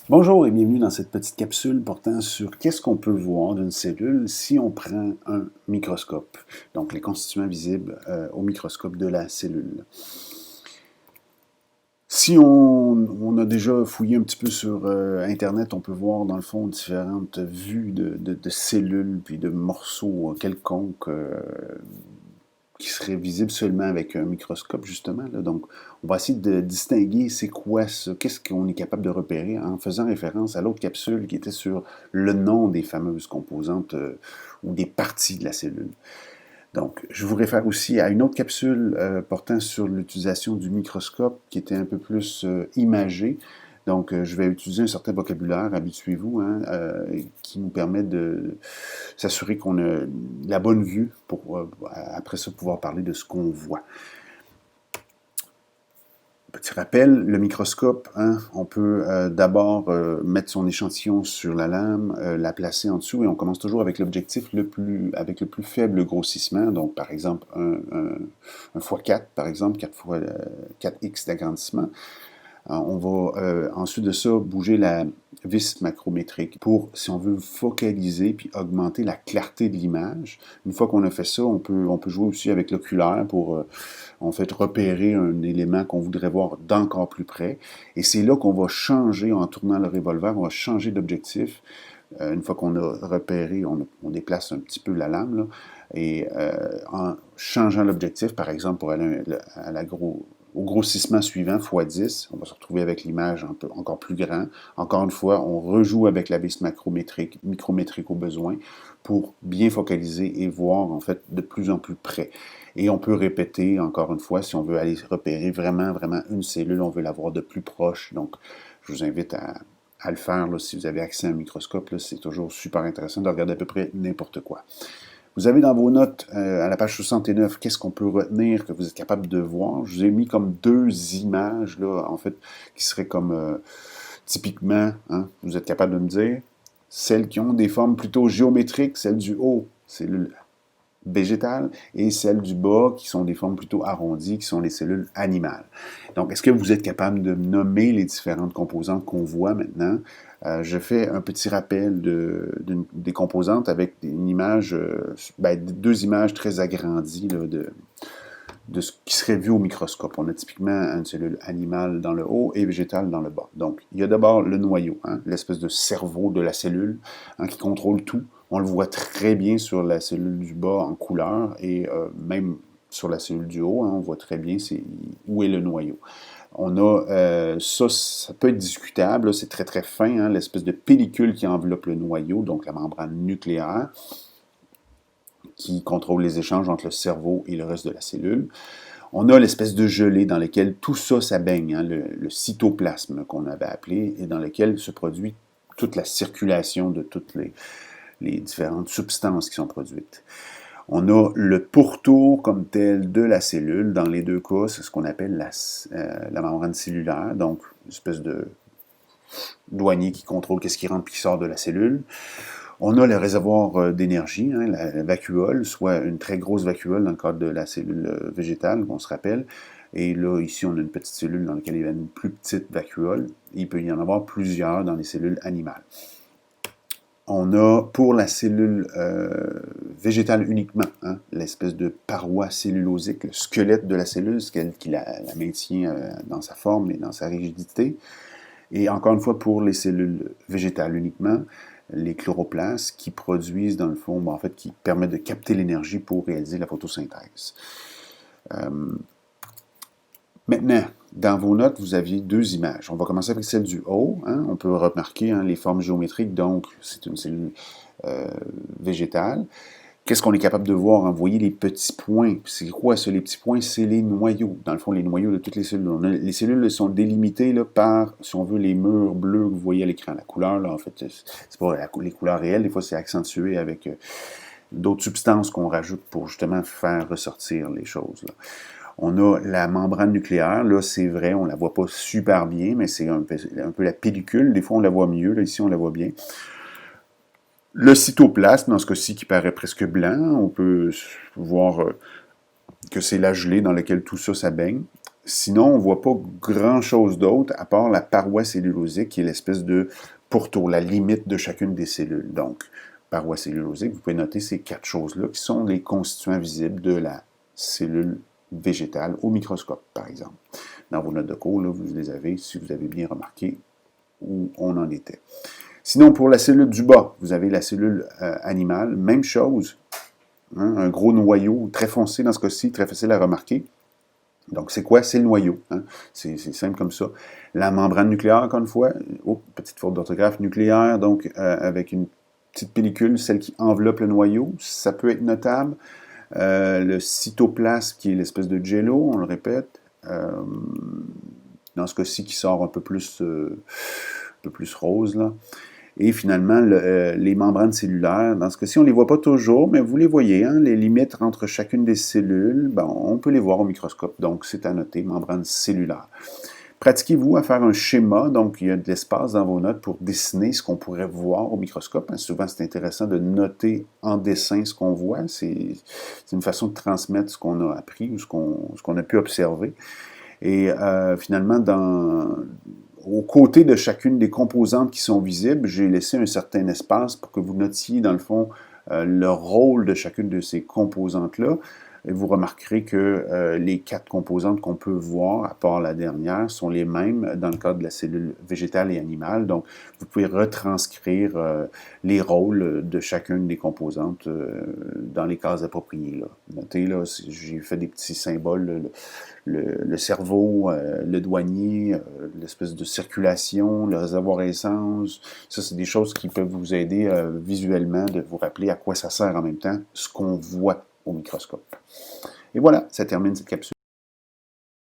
Bonjour et bienvenue dans cette petite capsule portant sur qu'est-ce qu'on peut voir d'une cellule si on prend un microscope, donc les constituants visibles au microscope de la cellule. Si on a déjà fouillé un petit peu sur Internet, on peut voir dans le fond différentes vues de cellules puis de morceaux quelconques qui seraient visibles seulement avec un microscope, justement. Là. Donc, on va essayer de distinguer c'est quoi ça, qu'est-ce qu'on est capable de repérer en faisant référence à l'autre capsule qui était sur le nom des fameuses composantes ou des parties de la cellule. Donc, je vous réfère aussi à une autre capsule portant sur l'utilisation du microscope qui était un peu plus imagée. Donc, je vais utiliser un certain vocabulaire, habituez-vous, hein, qui nous permet de s'assurer qu'on a la bonne vue pour, après ça, pouvoir parler de ce qu'on voit. Petit rappel, le microscope, hein, on peut d'abord mettre son échantillon sur la lame, la placer en dessous, et on commence toujours avec l'objectif avec le plus faible grossissement, donc par exemple un x4, par exemple, 4 fois 4x d'agrandissement. On va ensuite de ça bouger la vis macrométrique pour, si on veut, focaliser puis augmenter la clarté de l'image. Une fois qu'on a fait ça, on peut jouer aussi avec l'oculaire pour, en fait, repérer un élément qu'on voudrait voir d'encore plus près. Et c'est là qu'on va changer, en tournant le revolver, on va changer d'objectif. Une fois qu'on a repéré, on déplace un petit peu la lame, là, et en changeant l'objectif, par exemple, pour aller au grossissement suivant, x10, on va se retrouver avec l'image un peu encore plus grand. Encore une fois, on rejoue avec la vis micrométrique au besoin pour bien focaliser et voir en fait de plus en plus près. Et on peut répéter encore une fois si on veut aller repérer vraiment une cellule, on veut la voir de plus proche. Donc, je vous invite à le faire là, si vous avez accès à un microscope. C'est toujours super intéressant de regarder à peu près n'importe quoi. Vous avez dans vos notes, à la page 69, qu'est-ce qu'on peut retenir que vous êtes capable de voir. Je vous ai mis comme deux images, là, en fait, qui seraient comme typiquement, hein, vous êtes capable de me dire, celles qui ont des formes plutôt géométriques, celles du haut, cellules végétales, et celles du bas, qui sont des formes plutôt arrondies, qui sont les cellules animales. Donc, est-ce que vous êtes capable de nommer les différentes composantes qu'on voit maintenant? Je fais un petit rappel des composantes avec une image, deux images très agrandies là, de ce qui serait vu au microscope. On a typiquement une cellule animale dans le haut et végétale dans le bas. Donc, il y a d'abord le noyau, hein, l'espèce de cerveau de la cellule hein, qui contrôle tout. On le voit très bien sur la cellule du bas en couleur et même sur la cellule du haut, hein, on voit très bien où est le noyau. On a ça peut être discutable, c'est très fin, hein, l'espèce de pellicule qui enveloppe le noyau, donc la membrane nucléaire, qui contrôle les échanges entre le cerveau et le reste de la cellule. On a l'espèce de gelée dans laquelle tout ça baigne, hein, le cytoplasme qu'on avait appelé, et dans lequel se produit toute la circulation de toutes les différentes substances qui sont produites. On a le pourtour comme tel de la cellule. Dans les deux cas, c'est ce qu'on appelle la membrane cellulaire, donc une espèce de douanier qui contrôle ce qui rentre et qui sort de la cellule. On a le réservoir d'énergie, hein, la vacuole, soit une très grosse vacuole dans le cadre de la cellule végétale, on se rappelle. Et là, ici, on a une petite cellule dans laquelle il y a une plus petite vacuole. Il peut y en avoir plusieurs dans les cellules animales. On a pour la cellule végétale uniquement, hein, l'espèce de paroi cellulosique, le squelette de la cellule, ce qui la maintient dans sa forme et dans sa rigidité. Et encore une fois, pour les cellules végétales uniquement, les chloroplastes qui produisent, dans le fond, en fait, qui permettent de capter l'énergie pour réaliser la photosynthèse. Maintenant, dans vos notes, vous aviez deux images. On va commencer avec celle du haut. Hein. On peut remarquer hein, les formes géométriques, donc c'est une cellule végétale. Qu'est-ce qu'on est capable de voir? Vous voyez les petits points. C'est quoi ça, les petits points? C'est les noyaux. Dans le fond, les noyaux de toutes les cellules. Les cellules sont délimitées là, par, si on veut, les murs bleus que vous voyez à l'écran. La couleur, là, en fait, c'est pas les couleurs réelles. Des fois, c'est accentué avec d'autres substances qu'on rajoute pour justement faire ressortir les choses. Là. On a la membrane nucléaire. Là, c'est vrai, on la voit pas super bien, mais c'est un peu la pellicule. Des fois, on la voit mieux. Là, ici, on la voit bien. Le cytoplasme, dans ce cas-ci, qui paraît presque blanc, on peut voir que c'est la gelée dans laquelle tout ça baigne. Sinon, on ne voit pas grand-chose d'autre à part la paroi cellulosique qui est l'espèce de pourtour, la limite de chacune des cellules. Donc, paroi cellulosique, vous pouvez noter ces quatre choses-là qui sont les constituants visibles de la cellule végétale au microscope, par exemple. Dans vos notes de cours, là, vous les avez, si vous avez bien remarqué où on en était. Sinon, pour la cellule du bas, vous avez la cellule animale, même chose, hein, un gros noyau très foncé dans ce cas-ci, très facile à remarquer. Donc, c'est quoi? C'est le noyau. Hein? C'est simple comme ça. La membrane nucléaire, encore une fois, petite faute d'orthographe, nucléaire, donc avec une petite pellicule, celle qui enveloppe le noyau, ça peut être notable. Le cytoplasme, qui est l'espèce de jello, on le répète, dans ce cas-ci, qui sort un peu plus rose, là. Et finalement, les membranes cellulaires, dans ce cas-ci, on ne les voit pas toujours, mais vous les voyez, hein, les limites entre chacune des cellules, ben, on peut les voir au microscope, donc c'est à noter, membrane cellulaire. Pratiquez-vous à faire un schéma, donc il y a de l'espace dans vos notes pour dessiner ce qu'on pourrait voir au microscope. Hein. Souvent, c'est intéressant de noter en dessin ce qu'on voit, c'est une façon de transmettre ce qu'on a appris ou ce qu'on a pu observer. Et finalement, aux côtés de chacune des composantes qui sont visibles, j'ai laissé un certain espace pour que vous notiez, dans le fond, le rôle de chacune de ces composantes-là. Et vous remarquerez que les quatre composantes qu'on peut voir, à part la dernière, sont les mêmes dans le cas de la cellule végétale et animale. Donc, vous pouvez retranscrire les rôles de chacune des composantes dans les cases appropriées. Là. Notez, là, j'ai fait des petits symboles, le cerveau, le douanier, l'espèce de circulation, le réservoir à essence. Ça, c'est des choses qui peuvent vous aider visuellement, de vous rappeler à quoi ça sert en même temps, ce qu'on voit au microscope. Et voilà, ça termine cette capsule.